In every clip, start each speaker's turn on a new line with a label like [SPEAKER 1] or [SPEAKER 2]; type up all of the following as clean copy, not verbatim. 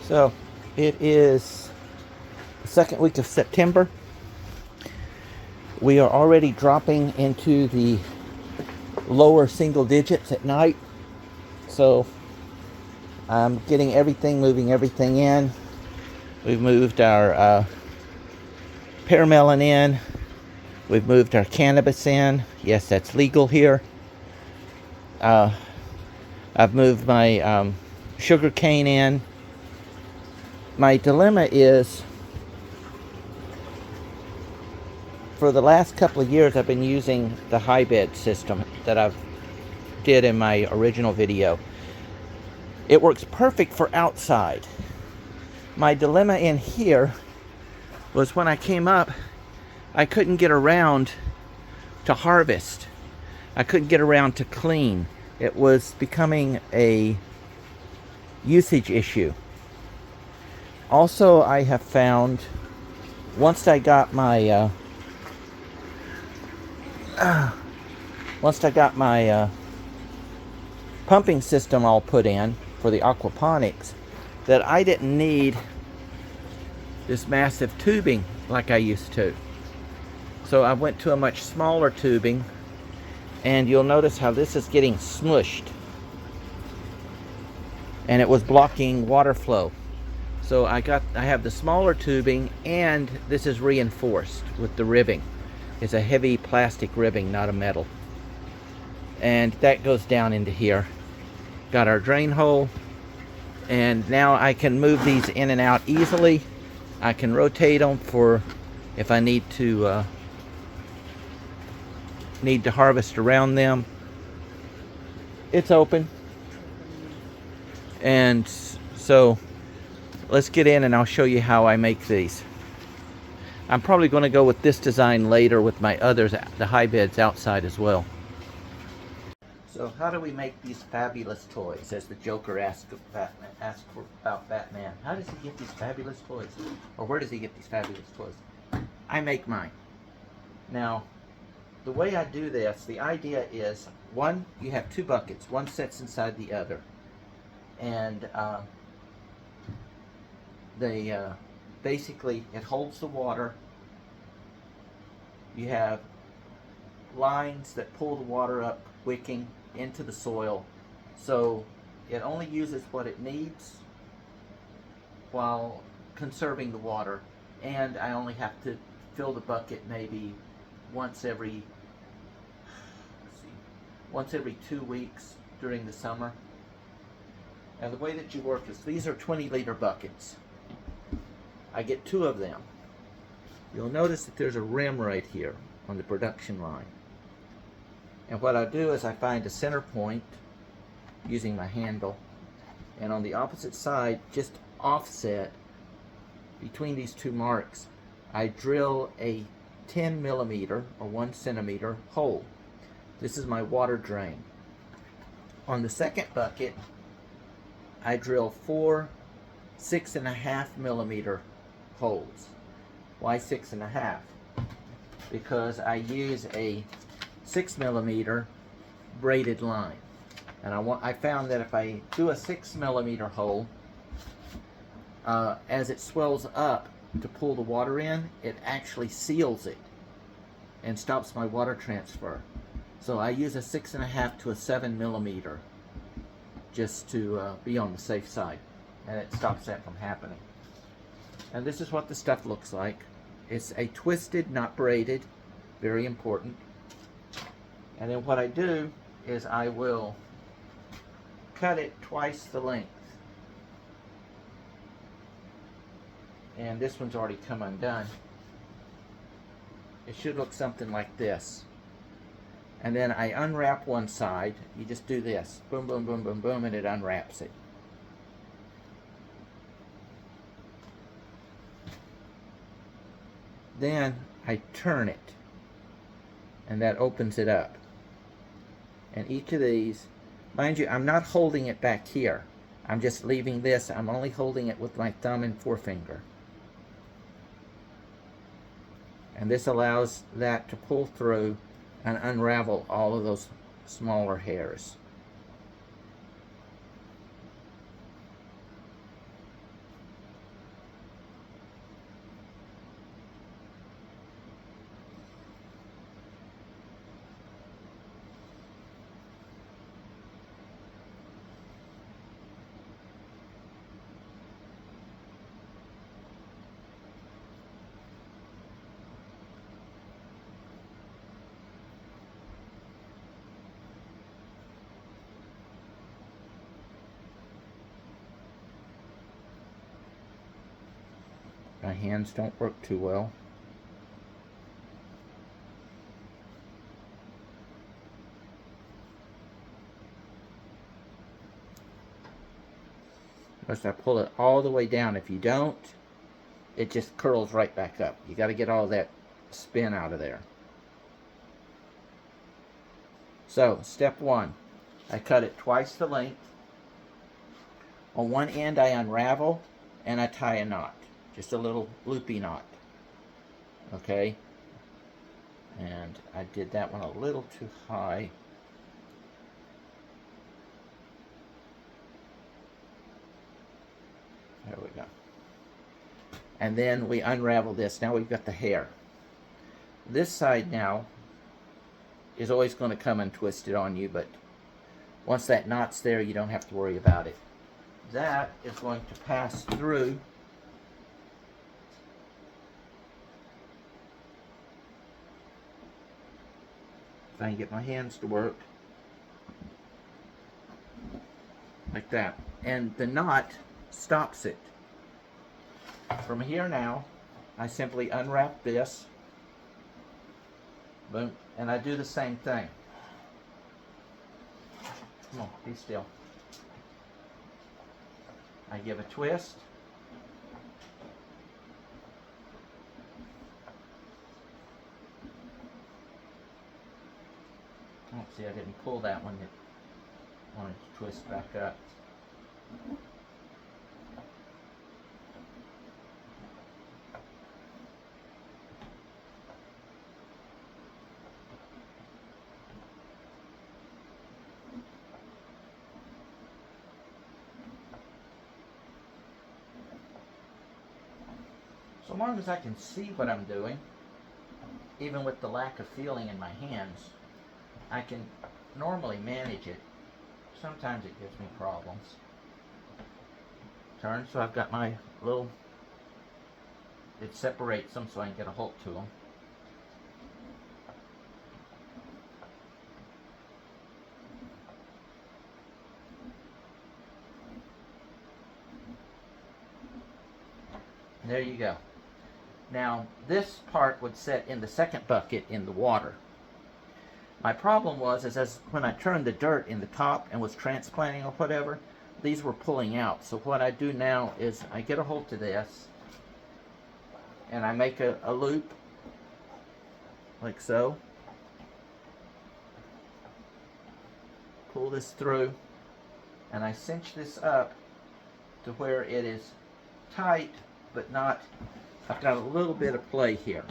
[SPEAKER 1] So it is the second week of September. We are already dropping into the lower single digits at night. So I'm getting everything, moving everything in. We've moved our pearmelon in. We've moved our cannabis in. Yes, that's legal here. I've moved my sugar cane in. My dilemma is, for the last couple of years, I've been using the high bed system that I've did in my original video. It works perfect for outside. My dilemma in here was when I came up, I couldn't get around to harvest. I couldn't get around to clean. It was becoming a usage issue. Also, I have found, once I got my pumping system all put in for the aquaponics, that I didn't need this massive tubing like I used to. So I went to a much smaller tubing, and you'll notice how this is getting smushed, and it was blocking water flow. So I have the smaller tubing, and this is reinforced with the ribbing. It's a heavy plastic ribbing, not a metal. And that goes down into here. Got our drain hole, and now I can move these in and out easily. I can rotate them for if I need to harvest around them. It's open. And so let's get in and I'll show you how I make these. I'm probably going to go with this design later with my others, the high beds outside as well. So how do we make these fabulous toys, as the Joker asked about Batman? How does he get these fabulous toys? Or where does he get these fabulous toys? I make mine. Now, the way I do this, the idea is, one, you have two buckets. One sits inside the other. And basically, it holds the water. You have lines that pull the water up, wicking into the soil, so it only uses what it needs while conserving the water. And I only have to fill the bucket maybe once every 2 weeks during the summer. And the way that you work is, these are 20-liter buckets. I get 2 of them. You'll notice that there's a rim right here on the production line. And what I do is I find a center point using my handle, and on the opposite side, just offset between these 2 marks, I drill a 10 millimeter or 1 centimeter hole. This is my water drain. On the second bucket, I drill 4 6.5 millimeter holes. Why 6.5? Because I use a 6 millimeter braided line, and I found that if I do a 6 millimeter hole, as it swells up to pull the water in, it actually seals it and stops my water transfer. So I use a 6.5 to a 7 millimeter just to be on the safe side, and it stops that from happening. And this is what the stuff looks like. It's a twisted, not braided, very important. And then what I do is I will cut it twice the length. And this one's already come undone. It should look something like this. And then I unwrap one side. You just do this. Boom, boom, boom, boom, boom, and it unwraps it. Then I turn it, and that opens it up. And each of these, mind you, I'm not holding it back here. I'm just leaving this. I'm only holding it with my thumb and forefinger. And this allows that to pull through and unravel all of those smaller hairs. My hands don't work too well. Notice I pull it all the way down. If you don't, it just curls right back up. You got to get all that spin out of there. So, step one, I cut it twice the length. On one end, I unravel and I tie a knot, just a little loopy knot. Okay? And I did that one a little too high. There we go. And then we unravel this. Now we've got the hair. This side now is always going to come untwisted on you, but once that knot's there, you don't have to worry about it. That is going to pass through if I can get my hands to work like that, and the knot stops it. From here now, I simply unwrap this, boom, and I do the same thing. Come on, be still. I give a twist. Oh, see, I didn't pull that one. It wanted to twist back up. So long as I can see what I'm doing, even with the lack of feeling in my hands, I can normally manage it. Sometimes it gives me problems. Turn, so I've got my little, it separates them so I can get a hold to them. There you go. Now, this part would sit in the second bucket in the water. My problem was, as when I turned the dirt in the top and was transplanting or whatever, these were pulling out. So what I do now is I get a hold to this, and I make a loop, like so. Pull this through, and I cinch this up to where it is tight, but not, I've got a little bit of play here.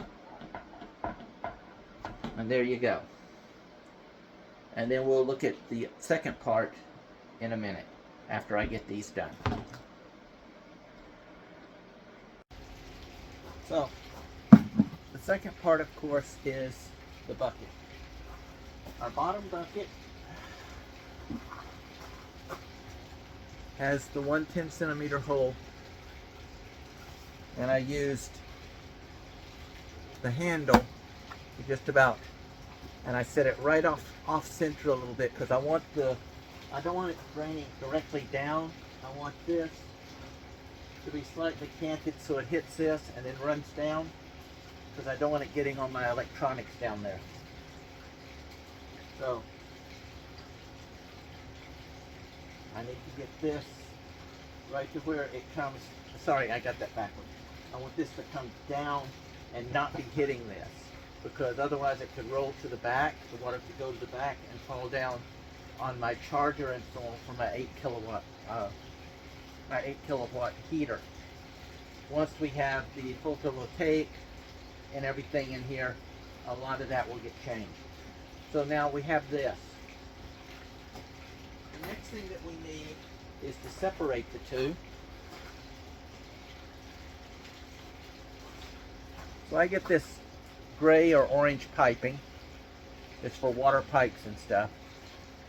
[SPEAKER 1] And there you go. And then we'll look at the second part in a minute after I get these done. So, the second part, of course, is the bucket. Our bottom bucket has the 1 10-centimeter hole, and I used the handle to just about, and I set it right off center a little bit because I don't want it draining directly down. I want this to be slightly canted so it hits this and then runs down, because I don't want it getting on my electronics down there. So I need to get this right to where it comes. Sorry, I got that backwards. I want this to come down and not be hitting this, because otherwise it could roll to the back, the water could go to the back and fall down on my charger and so on for my 8 kilowatt heater. Once we have the photovoltaic and everything in here, a lot of that will get changed. So now we have this. The next thing that we need is to separate the two. So I get this gray or orange piping. It's for water pipes and stuff.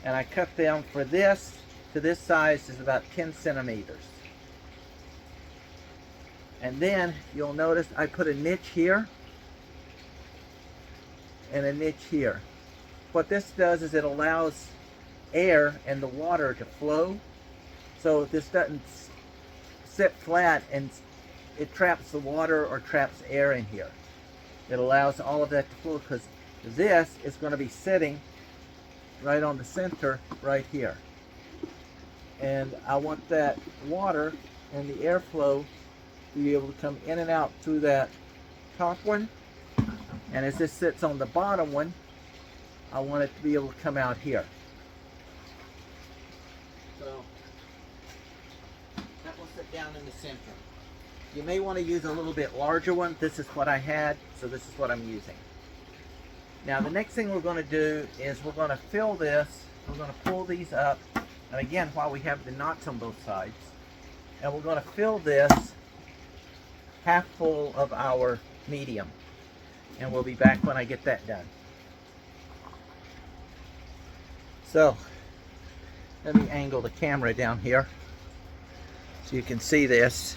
[SPEAKER 1] And I cut them for this to this size is about 10 centimeters. And then you'll notice I put a niche here and a niche here. What this does is it allows air and the water to flow, so this doesn't sit flat and it traps the water or traps air in here. It allows all of that to flow, because this is going to be sitting right on the center right here. And I want that water and the airflow to be able to come in and out through that top one. And as this sits on the bottom one, I want it to be able to come out here. So that will sit down in the center. You may want to use a little bit larger one. This is what I had, so this is what I'm using. Now the next thing we're going to do is we're going to fill this. We're going to pull these up, and again, while we have the knots on both sides, and we're going to fill this half full of our medium. And we'll be back when I get that done. So let me angle the camera down here so you can see this.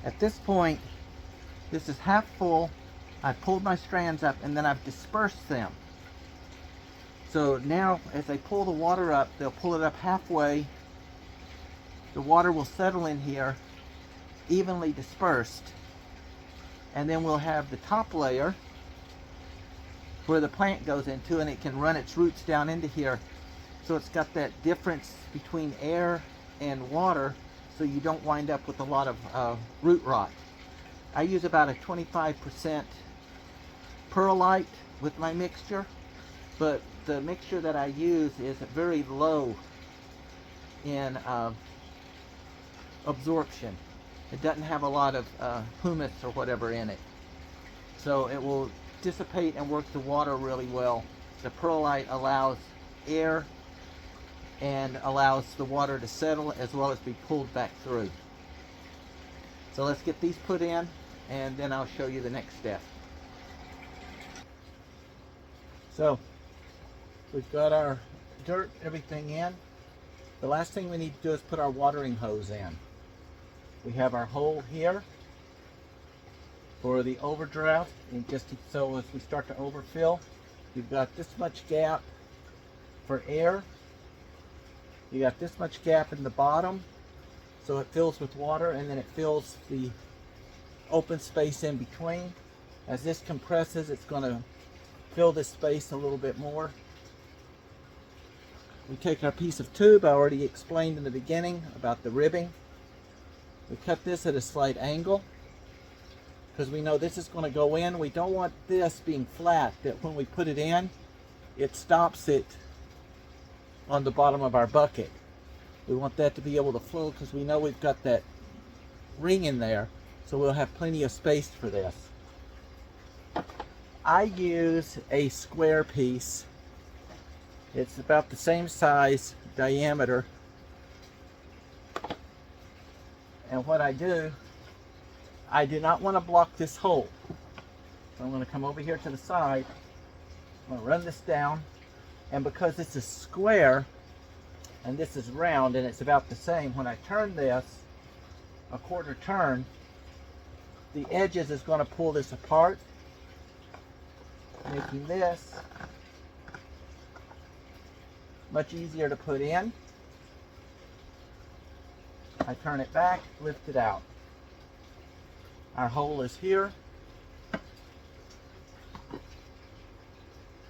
[SPEAKER 1] At this point, this is half full. I've pulled my strands up and then I've dispersed them. So now as they pull the water up, they'll pull it up halfway. The water will settle in here, evenly dispersed. And then we'll have the top layer where the plant goes into, and it can run its roots down into here. So it's got that difference between air and water, so you don't wind up with a lot of root rot. I use about a 25% perlite with my mixture, but the mixture that I use is very low in absorption. It doesn't have a lot of humus or whatever in it. So it will dissipate and work the water really well. The perlite allows air and allows the water to settle as well as be pulled back through. So let's get these put in, and then I'll show you the next step. So we've got our dirt, everything in. The last thing we need to do is put our watering hose in. We have our hole here for the overdraft, and just so as we start to overfill, you've got this much gap for air. You got this much gap in the bottom, so it fills with water, and then it fills the open space in between. As this compresses, it's going to fill this space a little bit more. We take our piece of tube. I already explained in the beginning about the ribbing. We cut this at a slight angle because we know this is going to go in. We don't want this being flat, that when we put it in, it stops it on the bottom of our bucket. We want that to be able to flow because we know we've got that ring in there, so we'll have plenty of space for this. I use a square piece. It's about the same size, diameter. And what I do not want to block this hole. So I'm going to come over here to the side. I'm going to run this down. And because this is square and this is round and it's about the same, when I turn this a quarter turn, the edges is going to pull this apart, making this much easier to put in. I turn it back, lift it out. Our hole is here.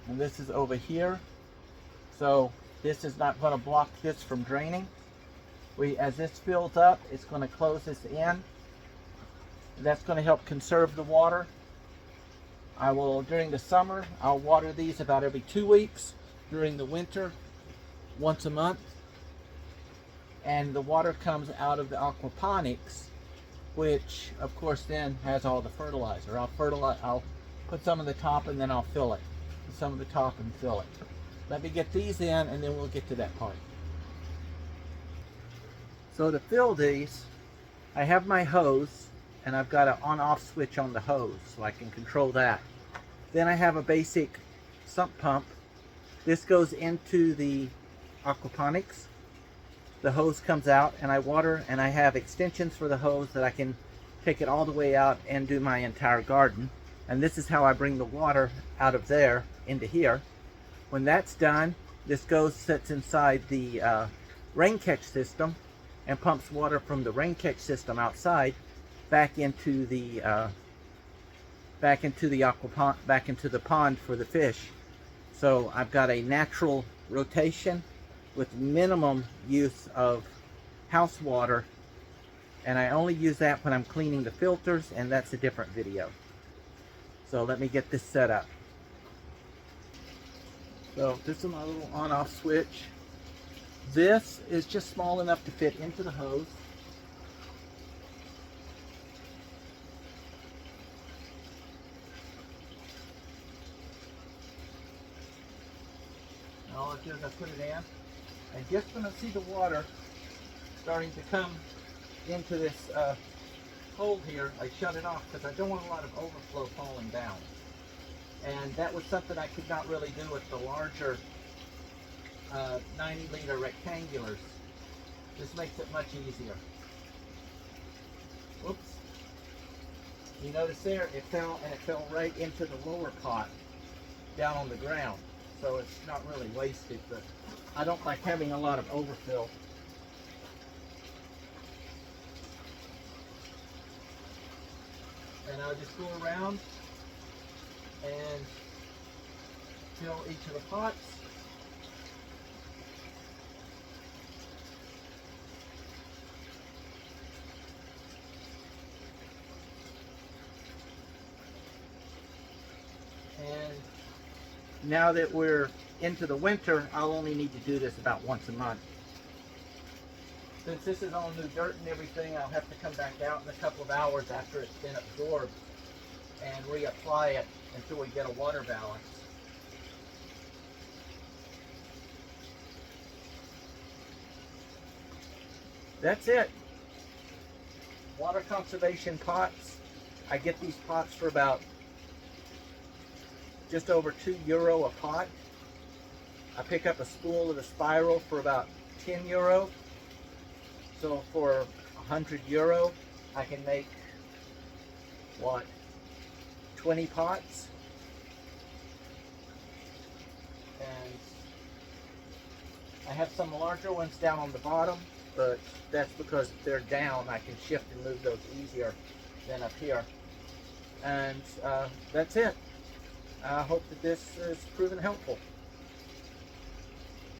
[SPEAKER 1] And this is over here. So this is not going to block this from draining. As this fills up, it's going to close this in. That's going to help conserve the water. During the summer, I'll water these about every 2 weeks. During the winter, once a month. And the water comes out of the aquaponics, which of course then has all the fertilizer. I'll put some of the top and then I'll fill it. Put some of the top and fill it. Let me get these in and then we'll get to that part. So to fill these, I have my hose and I've got an on-off switch on the hose so I can control that. Then I have a basic sump pump. This goes into the aquaponics. The hose comes out and I water, and I have extensions for the hose that I can take it all the way out and do my entire garden. And this is how I bring the water out of there into here. When that's done, this sits inside the rain catch system, and pumps water from the rain catch system outside back into the back into the pond for the fish. So I've got a natural rotation with minimum use of house water, and I only use that when I'm cleaning the filters, and that's a different video. So let me get this set up. So this is my little on-off switch. This is just small enough to fit into the hose. All I do is I put it in, and just when I see the water starting to come into this hole here, I shut it off because I don't want a lot of overflow falling down. And that was something I could not really do with the larger 90-liter rectangulars. This makes it much easier. Whoops. You notice there, it fell, and it fell right into the lower pot down on the ground. So it's not really wasted, but I don't like having a lot of overfill. And I'll just go around and fill each of the pots. And now that we're into the winter, I'll only need to do this about once a month. Since this is all new dirt and everything, I'll have to come back out in a couple of hours after it's been absorbed and reapply it until we get a water balance. That's it. Water conservation pots. I get these pots for about just over €2 a pot. I pick up a spool of the spiral for about €10. So for €100, I can make, what, 20 pots? And I have some larger ones down on the bottom, but that's because if they're down, I can shift and move those easier than up here. And that's it. I hope that this is proven helpful.